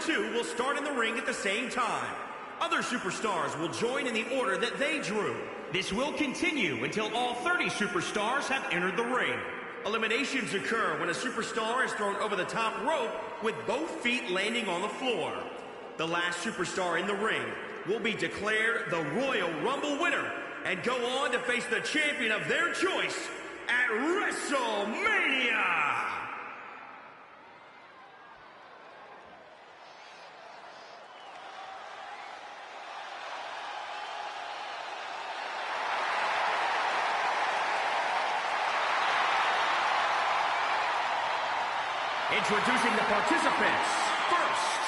2 will start in the ring at the same time. Other superstars will join in the order that they drew. This will continue until all 30 superstars have entered the ring. Eliminations occur when a superstar is thrown over the top rope with both feet landing on the floor. The last superstar in the ring will be declared the Royal Rumble winner and go on to face the champion of their choice at WrestleMania! Introducing the participants. First,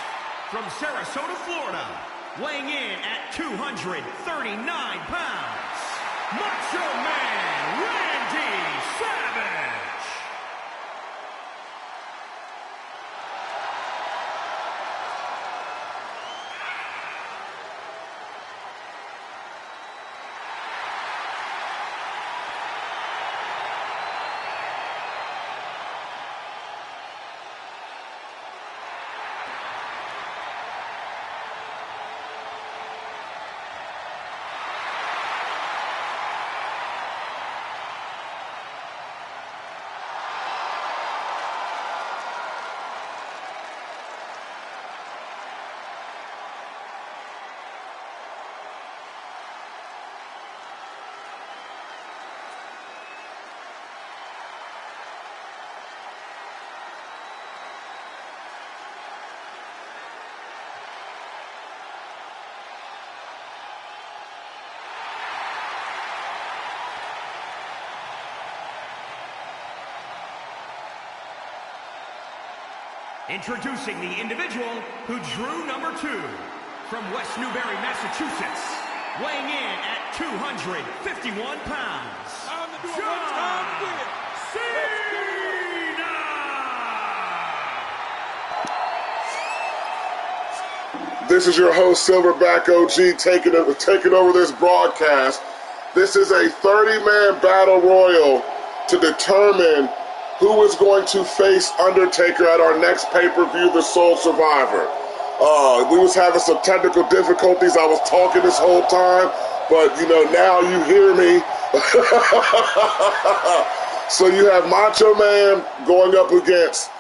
from Sarasota, Florida, weighing in at 239 pounds, Macho Man Randy Savage. Introducing the individual who drew number 2, from West Newbury, Massachusetts, weighing in at 251 pounds, John Cena! This is your host, Silverback OG, taking over this broadcast. This is a 30-man battle royal to determine who is going to face Undertaker at our next pay-per-view, The Sole Survivor. We was having some technical difficulties. I was talking this whole time, but, now you hear me. So you have Macho Man going up against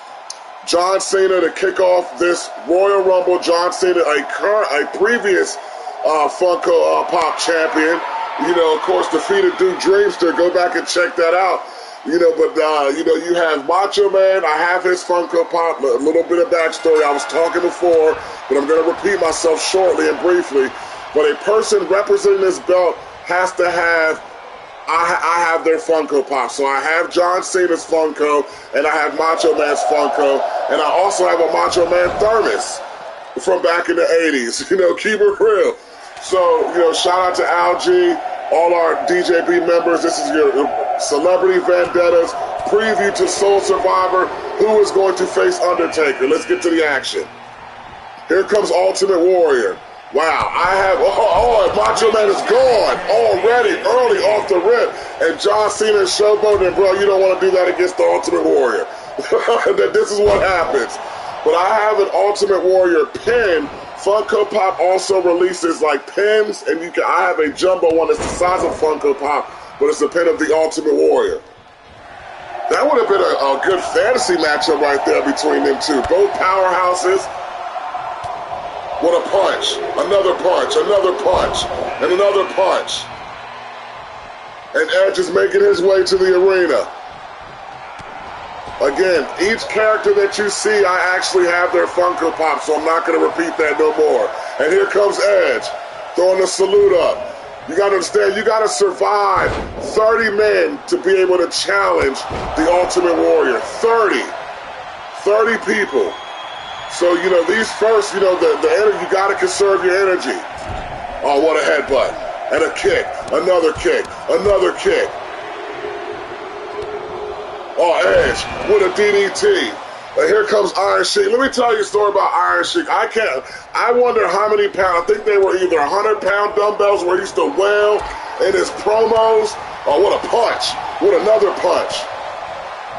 John Cena to kick off this Royal Rumble. John Cena, a previous Funko Pop champion, of course, defeated Duke Dreamster. Go back and check that out. You have Macho Man. I have his Funko Pop, a little bit of backstory. I was talking before, but I'm going to repeat myself shortly and briefly. But a person representing this belt has to have, I have their Funko Pop. So I have John Cena's Funko, and I have Macho Man's Funko, and I also have a Macho Man thermos from back in the 80s. Keep it real. So, shout out to Algie, all our DJB members. This is your Celebrity Vendettas preview to Soul Survivor. Who is going to face Undertaker? Let's get to the action. Here comes Ultimate Warrior. Wow, I have, Macho Man is gone already, early off the rip. And John Cena is showboating, bro, you don't want to do that against the Ultimate Warrior. This is what happens. But I have an Ultimate Warrior pin. Funko Pop also releases like pins, and I have a jumbo one that's the size of Funko Pop, but it's a pin of the Ultimate Warrior. That would have been a good fantasy matchup right there between them two. Both powerhouses. What a punch. Another punch, another punch, and another punch. And Edge is making his way to the arena. Again, each character that you see, I actually have their Funko Pop, so I'm not going to repeat that no more. And here comes Edge, throwing the salute up. You got to understand, you got to survive 30 men to be able to challenge the Ultimate Warrior. 30 people. So, these first, the energy, you got to conserve your energy. Oh, what a headbutt. And a kick, another kick, another kick. Oh, Edge with a DDT. Here comes Iron Sheik. Let me tell you a story about Iron Sheik. I wonder how many pounds. I think they were either 100-pound dumbbells where he used to wail in his promos. Oh, what a punch. What another punch.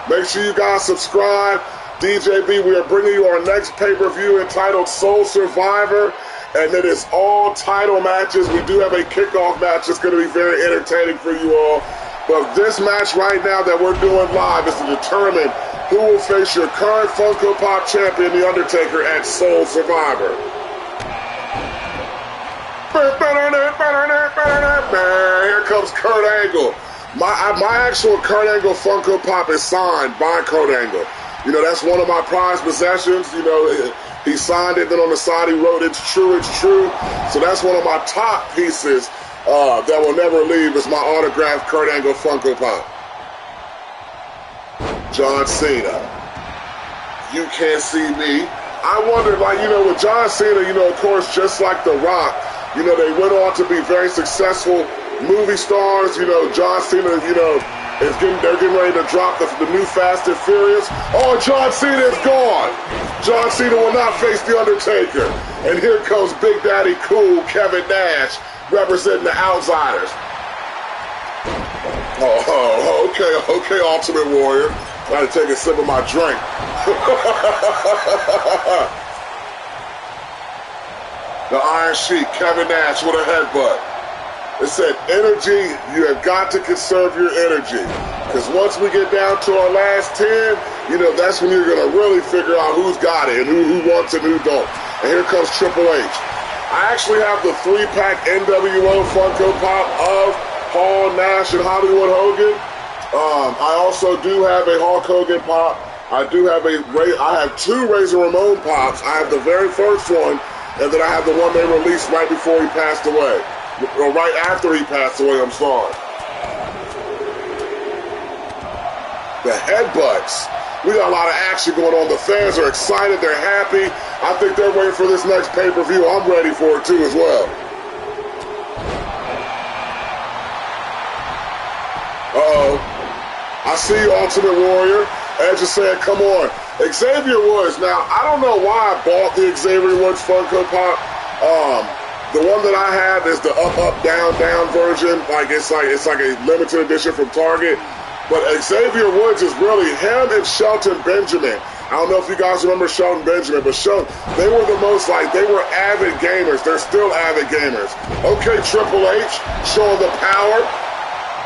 Make sure you guys subscribe. DJB, we are bringing you our next pay-per-view entitled Soul Survivor, and it is all title matches. We do have a kickoff match that's going to be very entertaining for you all. But this match right now that we're doing live is to determine who will face your current Funko Pop champion, The Undertaker, at Soul Survivor. Here comes Kurt Angle. My actual Kurt Angle Funko Pop is signed by Kurt Angle. You know, that's one of my prized possessions. You know, he signed it, then on the side he wrote, "It's true, it's true." So that's one of my top pieces that will never leave is my autographed Kurt Angle Funko Pop. John Cena. You can't see me. I wonder, like, you know, with John Cena, you know, of course, just like The Rock, you know, they went on to be very successful movie stars. You know, John Cena, you know, they're getting ready to drop the new Fast and Furious. Oh, John Cena is gone. John Cena will not face The Undertaker. And here comes Big Daddy Cool Kevin Nash representing the Outsiders. Oh, okay, Ultimate Warrior. Got to take a sip of my drink. The Iron Sheik, Kevin Nash with a headbutt. It said, energy, you have got to conserve your energy. Because once we get down to our last 10, you know, that's when you're going to really figure out who's got it and who wants it and who don't. And here comes Triple H. I actually have the 3-pack NWO Funko Pop of Hall, Nash, and Hollywood Hogan. I also do have a Hulk Hogan Pop. I have 2 Razor Ramon Pops. I have the very first one, and then I have the one they released right before he passed away. Or right after he passed away, I'm sorry. The headbutts. We got a lot of action going on. The fans are excited. They're happy. I think they're waiting for this next pay-per-view. I'm ready for it, too, as well. Uh-oh. I see you, Ultimate Warrior. Edge is saying, come on. Xavier Woods. Now, I don't know why I bought the Xavier Woods Funko Pop. The one that I have is the up, down, down version. It's like a limited edition from Target. But Xavier Woods is really him and Shelton Benjamin. I don't know if you guys remember Shelton Benjamin, but they were the most, they were avid gamers. They're still avid gamers. Okay, Triple H showing the power.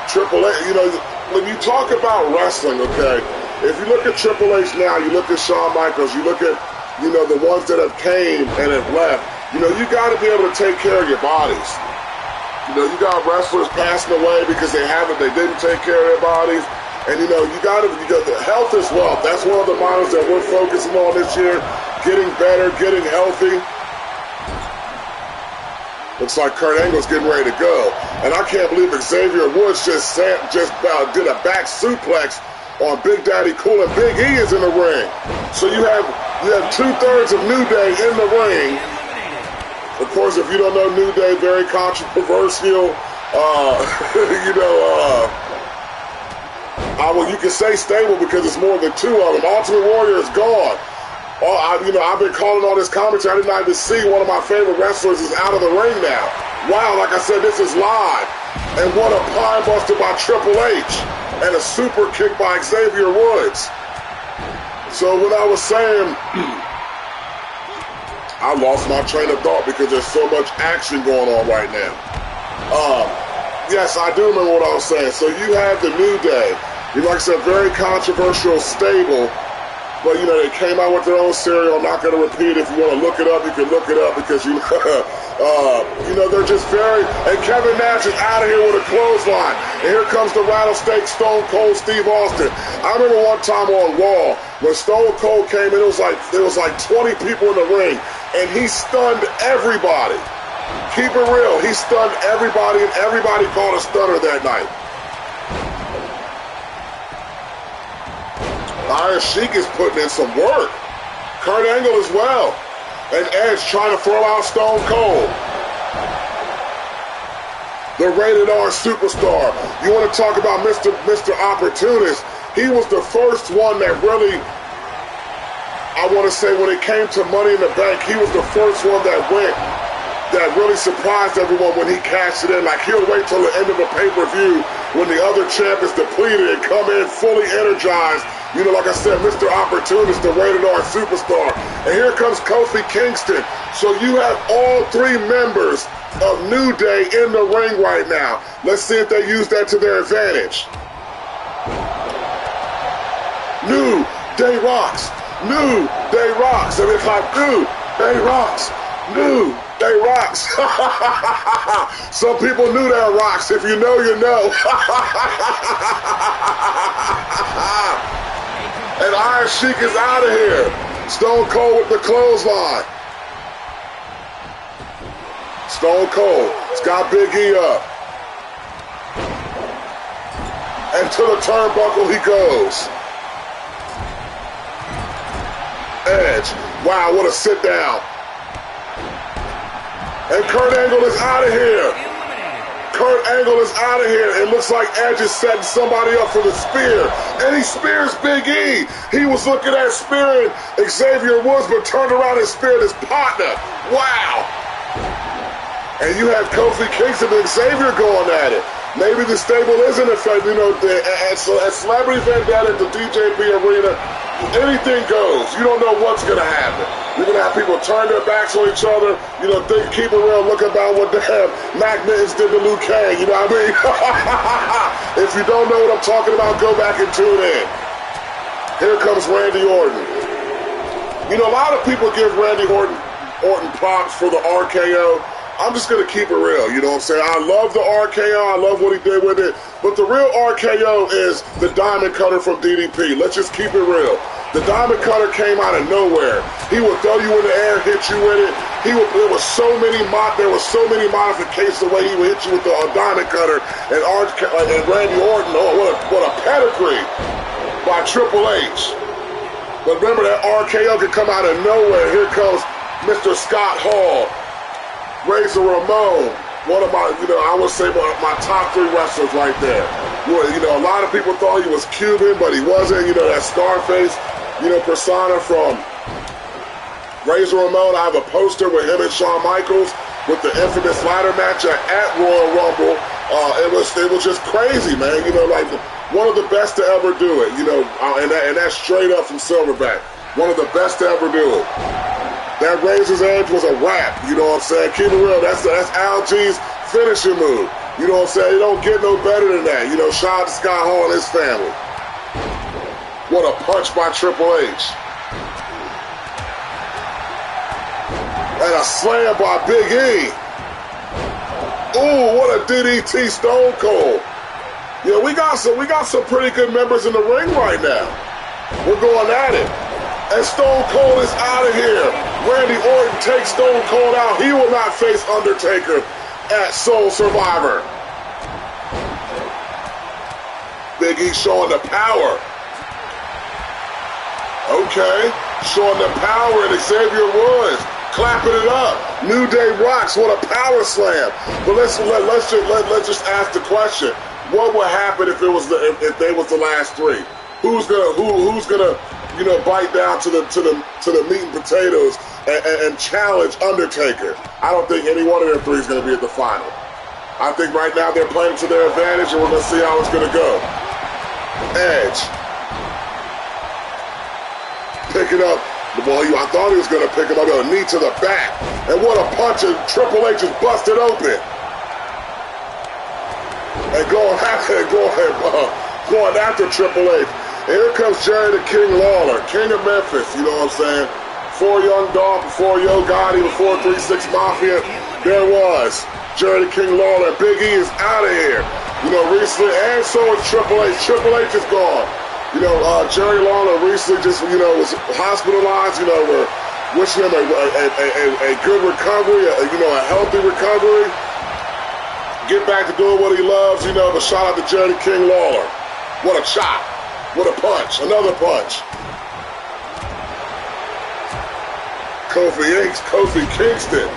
Triple H, you know, when you talk about wrestling, okay, if you look at Triple H now, you look at Shawn Michaels, you look at, you know, the ones that have came and have left, you know, you got to be able to take care of your bodies. You know, you got wrestlers passing away because they didn't take care of their bodies. And, you know, the health is wealth. That's one of the models that we're focusing on this year, getting better, getting healthy. Looks like Kurt Angle's getting ready to go. And I can't believe Xavier Woods just did a back suplex on Big Daddy Cool, and Big E is in the ring. So you have 2/3 of New Day in the ring. Of course, if you don't know New Day, very controversial. You can say stable because it's more than 2 of them. Ultimate Warrior is gone. I've been calling all this commentary. I did not even see one of my favorite wrestlers is out of the ring now. Wow, like I said, this is live. And what a pine buster by Triple H. And a super kick by Xavier Woods. So when I was saying, I lost my train of thought because there's so much action going on right now. Yes, I do remember what I was saying. So you have the New Day. Like I said, very controversial stable. But, you know, they came out with their own cereal. I'm not going to repeat it. If you want to look it up, you can look it up because, you know, they're just very... And Kevin Nash is out of here with a clothesline. And here comes the Rattlesnake Stone Cold Steve Austin. I remember one time on Raw when Stone Cold came in, there was like 20 people in the ring, and he stunned everybody. Keep it real. He stunned everybody, and everybody called a stunner that night. Iron Sheik is putting in some work. Kurt Angle as well. And Edge trying to throw out Stone Cold. The rated R superstar. You want to talk about Mr. Opportunist. He was the first one that really, I want to say when it came to Money in the Bank, he was the first one that really surprised everyone when he cashed it in. Like, he'll wait till the end of the pay-per-view when the other champ is depleted and come in fully energized You know, like I said, Mr. Opportunist, the rated R superstar. And here comes Kofi Kingston. So you have all three members of New Day in the ring right now. Let's see if they use that to their advantage. New Day rocks. New Day rocks. And it's like, New Day rocks. New Day rocks. Some people knew that rocks. If you know, you know. And Iron Sheik is out of here. Stone Cold with the clothesline. Stone Cold. It's got Big E up. And to the turnbuckle he goes. Edge. Wow, what a sit down. And Kurt Angle is out of here. Kurt Angle is out of here. It looks like Edge is setting somebody up for the spear. And he spears Big E. He was looking at spearing Xavier Woods, but turned around and speared his partner. Wow. And you have Kofi Kingston and Xavier going at it. Maybe the stable isn't effective. You know, at Celebrity Vendetta at the DJB Arena, anything goes. You don't know what's going to happen. You're going to have people turn their backs on each other, you know, keep it real, look about what the hell Mac Mittens did to Liu Kang, you know what I mean? If you don't know what I'm talking about, go back and tune in. Here comes Randy Orton. You know, a lot of people give Randy Orton props for the RKO. I'm just going to keep it real, you know what I'm saying? I love the RKO, I love what he did with it, but the real RKO is the Diamond Cutter from DDP. Let's just keep it real. The Diamond Cutter came out of nowhere. He would throw you in the air, hit you with it. There were so many modifications the way he would hit you with the Diamond Cutter. And Randy Orton, oh, what a pedigree by Triple H. But remember, that RKO could come out of nowhere. Here comes Mr. Scott Hall. Razor Ramon, one of my, I would say my top three wrestlers right there. A lot of people thought he was Cuban, but he wasn't. That Scarface, persona from Razor Ramon. I have a poster with him and Shawn Michaels with the infamous ladder match at Royal Rumble. It was just crazy, man. Like one of the best to ever do it. And that's straight up from Silverback. One of the best to ever do it. That Razor's Edge was a wrap, you know what I'm saying? Keep it real, that's Al G's finishing move. You know what I'm saying? You don't get no better than that. Shout out to Scott Hall and his family. What a punch by Triple H. And a slam by Big E. Ooh, what a DDT Stone Cold. Yeah, we got some pretty good members in the ring right now. We're going at it. And Stone Cold is out of here. Randy Orton takes Stone Cold out. He will not face Undertaker at Soul Survivor. Big E showing the power. Okay, showing the power, and Xavier Woods clapping it up. New Day rocks. What a power slam. But let's just ask the question: what would happen if they was the last three? Who's gonna bite down to the meat and potatoes and challenge Undertaker? I don't think any one of them three is going to be at the final. I think right now they're playing to their advantage, and we're going to see how it's going to go. Edge. Picking up. I thought he was going to pick him up with a knee to the back. And what a punch, and Triple H is busted open. And going after Triple H. And here comes Jerry the King Lawler, King of Memphis, you know what I'm saying? Before Young Dolph, before Yo Gotti, before 3-6 Mafia, there was Jerry the King Lawler. Big E is out of here. Recently, and so is Triple H. Triple H is gone. Jerry Lawler recently just, was hospitalized. We're wishing him a good recovery, a healthy recovery. Get back to doing what he loves, but shout out to Jerry the King Lawler. What a chop. What a punch. Another punch. Kofi Kingston.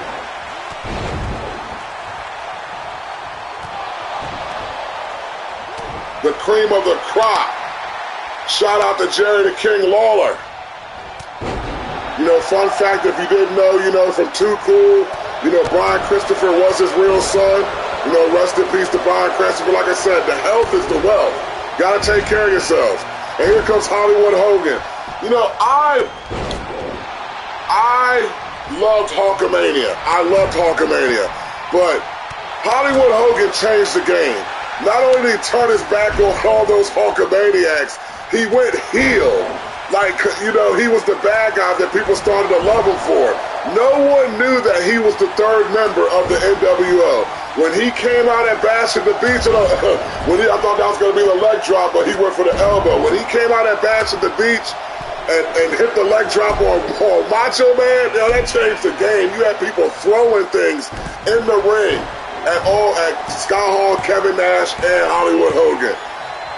The cream of the crop. Shout out to Jerry the King Lawler. Fun fact, if you didn't know, from Too Cool, Brian Christopher was his real son. Rest in peace to Brian Christopher. Like I said, the health is the wealth. Gotta take care of yourselves. And here comes Hollywood Hogan. You know, I loved Hulkamania. I loved Hulkamania. But Hollywood Hogan changed the game. Not only did he turn his back on all those Hulkamaniacs, he went heel. Like, you know, he was the bad guy that people started to love him for. No one knew that he was the third member of the NWO. When he came out at Bash at the Beach, I thought that was going to be the leg drop, but he went for the elbow. When he came out at Bash at the Beach and hit the leg drop on Macho Man, you know, that changed the game. You had people throwing things in the ring at Scott Hall, Kevin Nash, and Hollywood Hogan.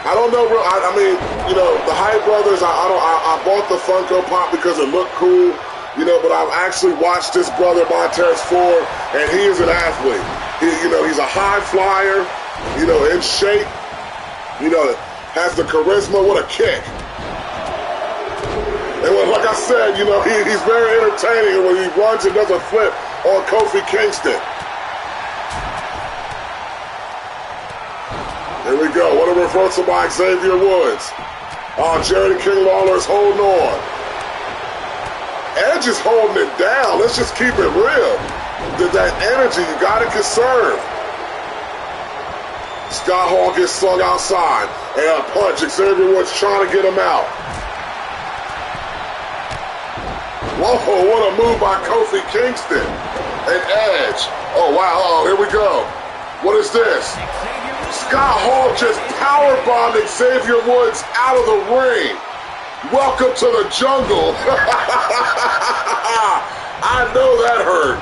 I don't know. I mean, you know, the Hype Brothers. I bought the Funko Pop because it looked cool, you know. But I've actually watched this brother Montez Ford, and he is an athlete. He's a high flyer, you know, in shape. You know, has the charisma. What a kick! And like I said, you know, he's very entertaining when he runs and does a flip on Kofi Kingston. Here we go. What a reversal by Xavier Woods. Jerry the King Lawler is holding on. Edge is holding it down. Let's just keep it real. That energy, you got to conserve. Scott Hall gets slung outside. And a punch. Xavier Woods trying to get him out. Whoa, what a move by Kofi Kingston. And Edge. Oh, wow. Oh, here we go. What is this? Scott Hall just powerbombed Xavier Woods out of the ring. Welcome to the jungle. I know that hurt.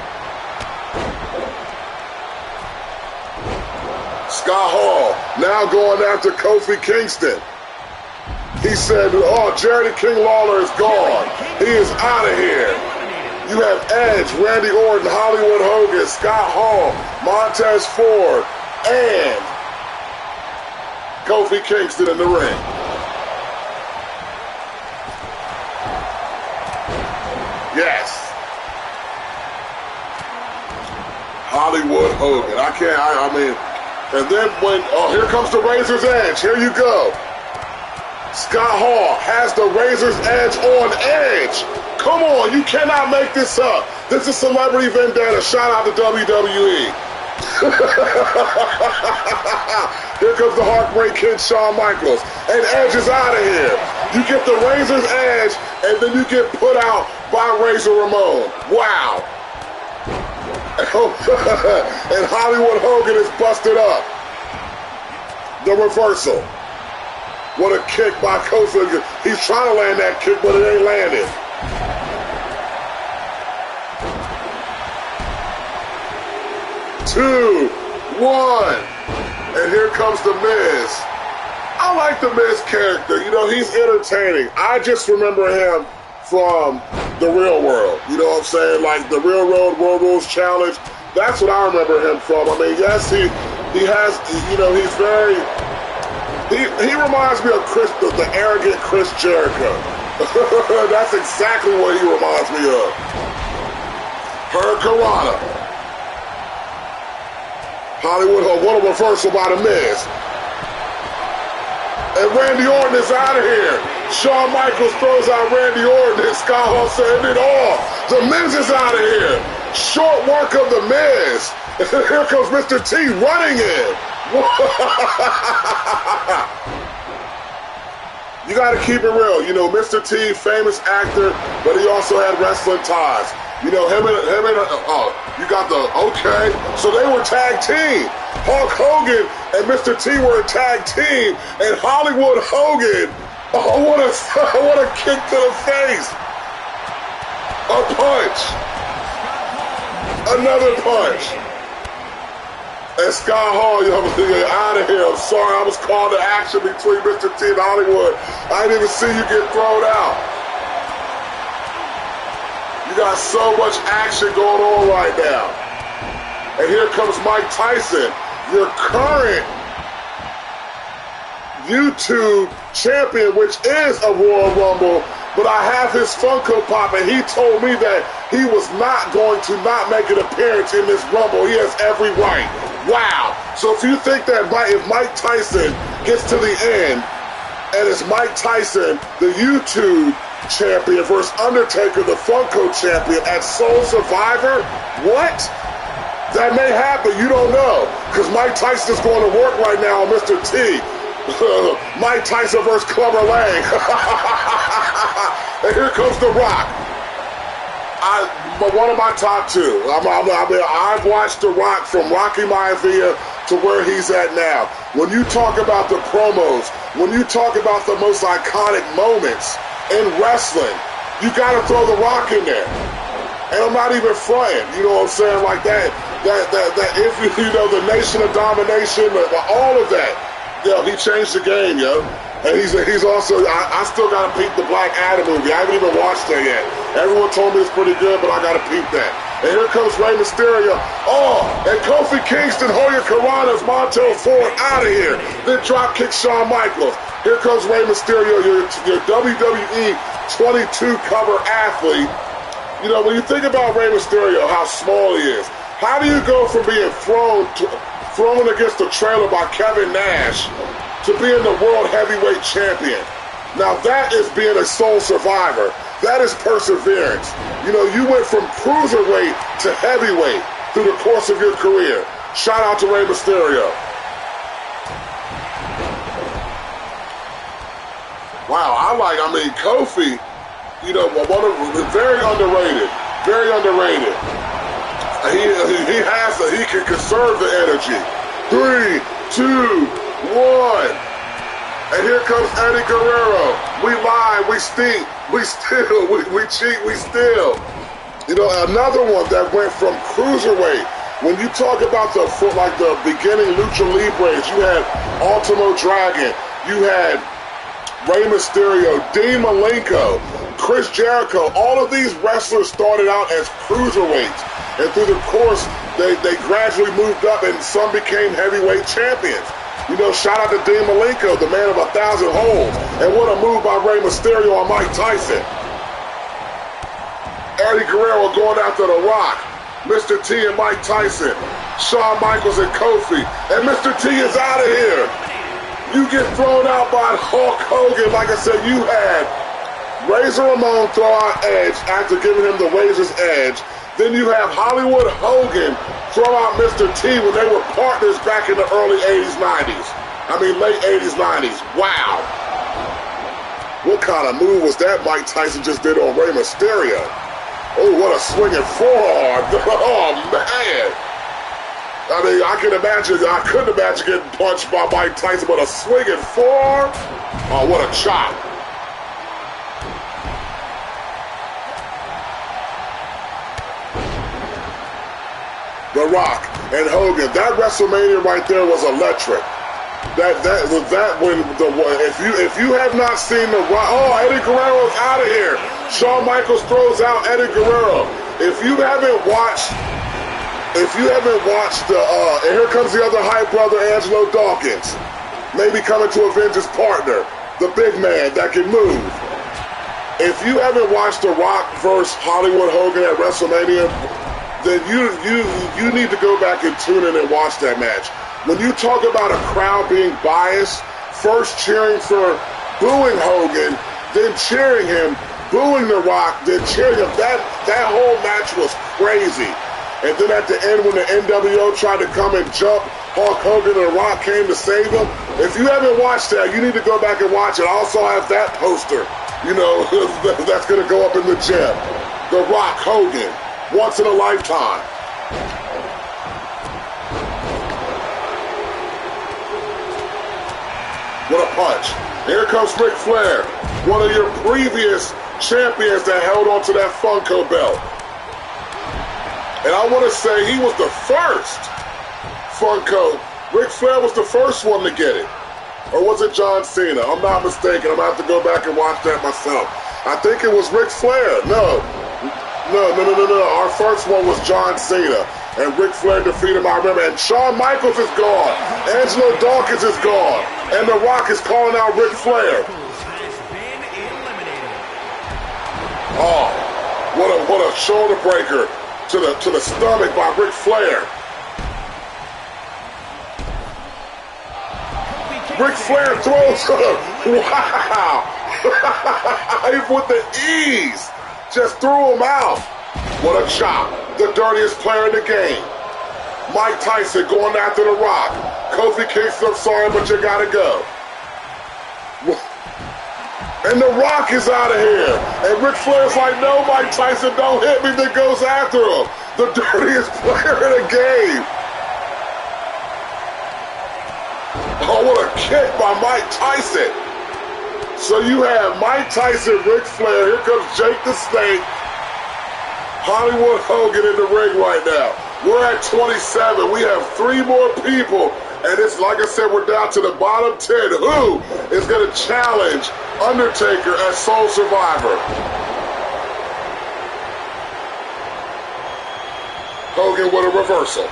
Scott Hall now going after Kofi Kingston. He said, oh, Jerry the King Lawler is gone. He is out of here. You have Edge, Randy Orton, Hollywood Hogan, Scott Hall, Montez Ford, and Kofi Kingston in the ring. Yes. Hollywood Hogan. I mean, and then here comes the Razor's Edge. Here you go. Scott Hall has the Razor's Edge on Edge. Come on, you cannot make this up. This is Celebrity Vendetta. Shout out to WWE. Here comes the Heartbreak Kid, Shawn Michaels. And Edge is out of here. You get the Razor's Edge, and then you get put out by Razor Ramon. Wow. And Hollywood Hogan is busted up. The reversal. What a kick by Kofi. He's trying to land that kick, but it ain't landing. Two, one, and here comes The Miz. I like The Miz character. You know, he's entertaining. I just remember him from The Real World. You know what I'm saying? Like the Real World Rules Challenge. That's what I remember him from. I mean, yes, he has, you know, he's very, he reminds me of the arrogant Chris Jericho. That's exactly what he reminds me of. Hurricanrana. Hollywood Hogan, what a reversal by The Miz. And Randy Orton is out of here. Shawn Michaels throws out Randy Orton and Scott Hall said it all. The Miz is out of here. Short work of The Miz. And here comes Mr. T running in. You got to keep it real. You know, Mr. T, famous actor, but he also had wrestling ties. You know, him and you got the, okay. So they were tag team. Hulk Hogan and Mr. T were a tag team. And Hollywood Hogan, oh, what a kick to the face. A punch. Another punch. And Scott Hall, you know, out of here. I'm sorry, I was called to action between Mr. T and Hollywood. I didn't even see you get thrown out. You got so much action going on right now. And here comes Mike Tyson, your current YouTube champion, which is a Royal Rumble, but I have his Funko Pop, and he told me that he was not going to not make an appearance in this Rumble. He has every right. Wow. So if you think that if Mike Tyson gets to the end And it's Mike Tyson, the YouTube champion, versus Undertaker, the Funko champion, at Soul Survivor? What? That may happen. You don't know. Because Mike Tyson is going to work right now on Mr. T. Mike Tyson versus Clubber Lang. And here comes The Rock. But one of my top two. I've watched The Rock from Rocky Maivia to where he's at now. When you talk about the promos, when you talk about the most iconic moments in wrestling, you got to throw The Rock in there. And I'm not even fronting, you know what I'm saying? Like that if you know, the Nation of Domination, all of that. Yo, he changed the game, yo. And he's also, I still got to peep the Black Adam movie. I haven't even watched that yet. Everyone told me it's pretty good, but I got to peep that. And here comes Rey Mysterio. Oh, and Kofi Kingston, Hoya Carana's Montel Ford out of here. Then drop kick Shawn Michaels. Here comes Rey Mysterio, your WWE 22 cover athlete. You know, when you think about Rey Mysterio, how small he is, how do you go from being thrown against the trailer by Kevin Nash to being the world heavyweight champion? Now that is being a soul survivor. That is perseverance. You know, you went from cruiserweight to heavyweight through the course of your career. Shout out to Rey Mysterio. Wow, Kofi, you know, very underrated. Very underrated. He can conserve the energy. 3, 2, 1. And here comes Eddie Guerrero. We lie, we stink, we steal, we cheat, we steal. You know, another one that went from cruiserweight. When you talk about the beginning Lucha Libres, you had Ultimo Dragon, you had Rey Mysterio, Dean Malenko, Chris Jericho. All of these wrestlers started out as cruiserweights. And through the course, they gradually moved up and some became heavyweight champions. You know, shout out to Dean Malenko, the man of 1,000 holds. And what a move by Rey Mysterio on Mike Tyson. Eddie Guerrero going after The Rock. Mr. T and Mike Tyson. Shawn Michaels and Kofi. And Mr. T is out of here. You get thrown out by Hulk Hogan. Like I said, you had Razor Ramon throw out Edge after giving him the Razor's Edge. Then you have Hollywood Hogan throw out Mr. T when they were partners back in the early 80s, 90s. I mean, late 80s, 90s. Wow. What kind of move was that Mike Tyson just did on Rey Mysterio? Oh, what a swinging forearm. Oh, man. I mean, I couldn't imagine getting punched by Mike Tyson, but a swinging forearm? Oh, what a chop. The Rock and Hogan. That WrestleMania right there was electric. If you have not seen The Rock, oh, Eddie Guerrero's out of here. Shawn Michaels throws out Eddie Guerrero. If you haven't watched and here comes the other hype brother, Angelo Dawkins, maybe coming to avenge his partner, the big man that can move. If you haven't watched The Rock versus Hollywood Hogan at WrestleMania, then you need to go back and tune in and watch that match. When you talk about a crowd being biased, first cheering for booing Hogan, then cheering him, booing The Rock, then cheering him, that whole match was crazy. And then at the end when the NWO tried to come and jump Hulk Hogan and The Rock came to save him, if you haven't watched that, you need to go back and watch it. I also have that poster, you know, that's going to go up in the gym. The Rock, Hogan. Once in a lifetime. What a punch. Here comes Ric Flair, one of your previous champions that held on to that Funko belt. And I want to say he was the first Funko. Ric Flair was the first one to get it. Or was it John Cena? I'm not mistaken. I'm going to have to go back and watch that myself. I think it was Ric Flair. No. Our first one was John Cena. And Ric Flair defeated him, I remember. And Shawn Michaels is gone. Angelo Dawkins is gone. And The Rock is calling out Ric Flair. Oh, what a shoulder breaker to the stomach by Ric Flair. Ric Flair throws Wow. With the ease. Just threw him out. What a chop. The dirtiest player in the game. Mike Tyson going after The Rock. Kofi Kingston, I'm sorry, but you gotta go. And The Rock is out of here. And Ric Flair's like, no, Mike Tyson, don't hit me. That goes after him. The dirtiest player in the game. Oh, what a kick by Mike Tyson. So you have Mike Tyson, Ric Flair. Here comes Jake the Snake. Hollywood Hogan in the ring right now. We're at 27. We have 3 more people. And it's, like I said, we're down to the bottom 10. Who is going to challenge Undertaker as Sole Survivor? Hogan with a reversal.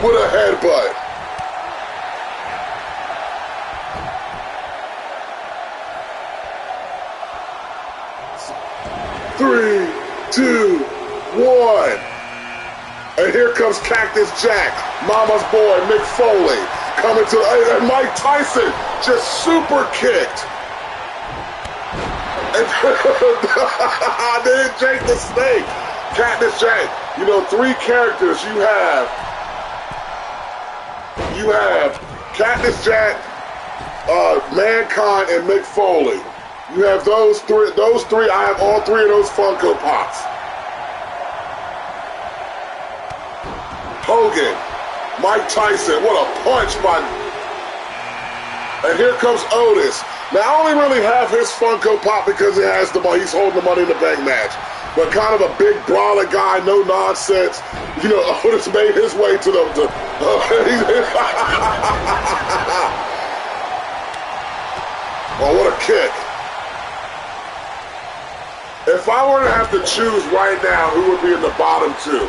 With a headbutt. Three, 2, 1. And here comes Cactus Jack, Mama's boy, Mick Foley, coming to, and Mike Tyson just super kicked. And then Jake the Snake, Cactus Jack. You know, 3 characters you have. You have Cactus Jack, Mankind, and Mick Foley. You have those three. I have all 3 of those Funko Pops. Hogan, Mike Tyson, what a punch by... And here comes Otis. Now, I only really have his Funko Pop because he has the money. He's holding the Money in the Bank match. But kind of a big brawler guy, no nonsense. You know, Otis made his way to the... Oh, what a kick. If I were to have to choose right now who would be in the bottom 2,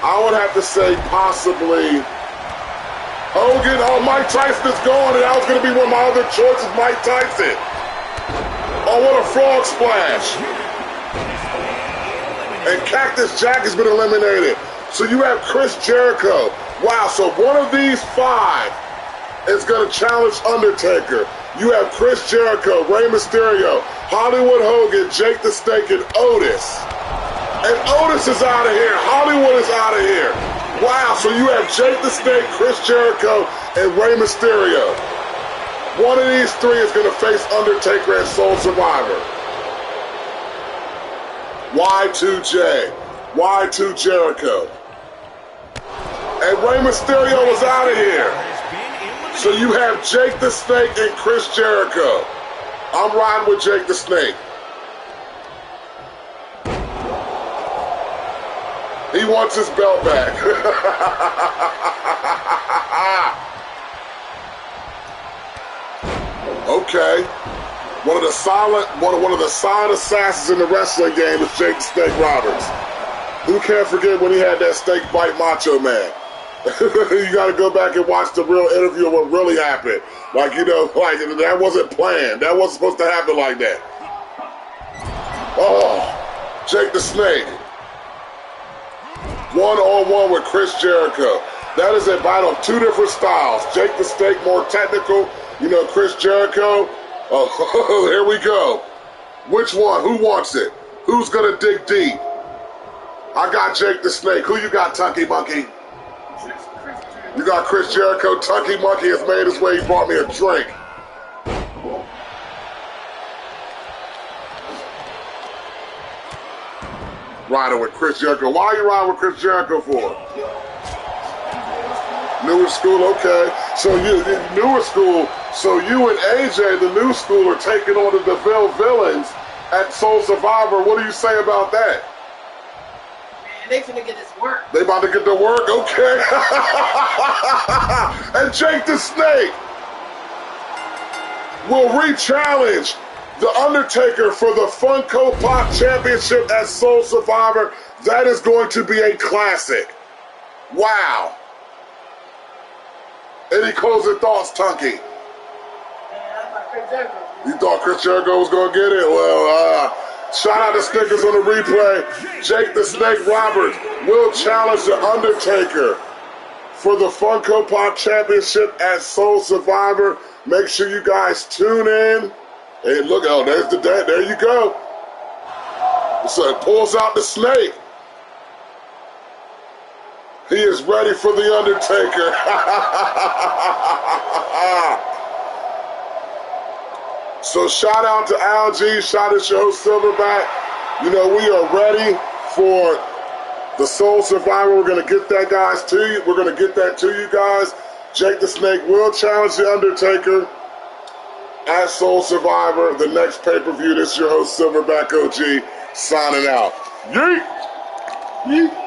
I would have to say possibly Hogan. Oh, Mike Tyson is gone, and that was going to be one of my other choices, Mike Tyson. Oh, what a frog splash. And Cactus Jack has been eliminated. So you have Chris Jericho. Wow, so one of these 5 is going to challenge Undertaker. You have Chris Jericho, Rey Mysterio, Hollywood Hogan, Jake the Snake, and Otis. And Otis is out of here. Hollywood is out of here. Wow, so you have Jake the Snake, Chris Jericho, and Rey Mysterio. One of these 3 is going to face Undertaker as Sole Survivor. Y2J, Y2 Jericho. And Rey Mysterio is out of here. So you have Jake the Snake and Chris Jericho. I'm riding with Jake the Snake. He wants his belt back. Okay. One of the silent assassins in the wrestling game is Jake the Snake Roberts. Who can't forget when he had that steak bite Macho Man? You got to go back and watch the real interview of what really happened. Like, you know, like that wasn't planned. That wasn't supposed to happen like that. Oh, Jake the Snake. 1-on-1 with Chris Jericho. That is a battle of 2 different styles. Jake the Snake more technical. You know, Chris Jericho. Oh, here we go. Which one? Who wants it? Who's going to dig deep? I got Jake the Snake. Who you got, Tucky Monkey? You got Chris Jericho. Tucky Monkey has made his way. He brought me a drink. Riding with Chris Jericho. Why are you riding with Chris Jericho for? Newer school, okay. So newer school. So you and AJ, the new school, are taking on the DeVille villains at Soul Survivor. What do you say about that? Man, they finna get this work. They about to get to work? Okay. And Jake the Snake will re-challenge The Undertaker for the Funko Pop Championship at Soul Survivor. That is going to be a classic. Wow. Any closing thoughts, Tunky? You thought Chris Jericho was going to get it? Well, shout out to Snickers on the replay. Jake the Snake Roberts will challenge The Undertaker for the Funko Pop Championship at Soul Survivor. Make sure you guys tune in. Hey, look, oh, there's the dad. There you go. So it pulls out the snake. He is ready for the Undertaker. So shout out to Al G, shout out to your host Silverback. You know, we are ready for the Soul Survivor. We're going to get that, guys, to you. We're going to get that to you guys. Jake the Snake will challenge the Undertaker at Soul Survivor, the next pay-per-view. This is your host Silverback OG signing out. Yeet! Yeet!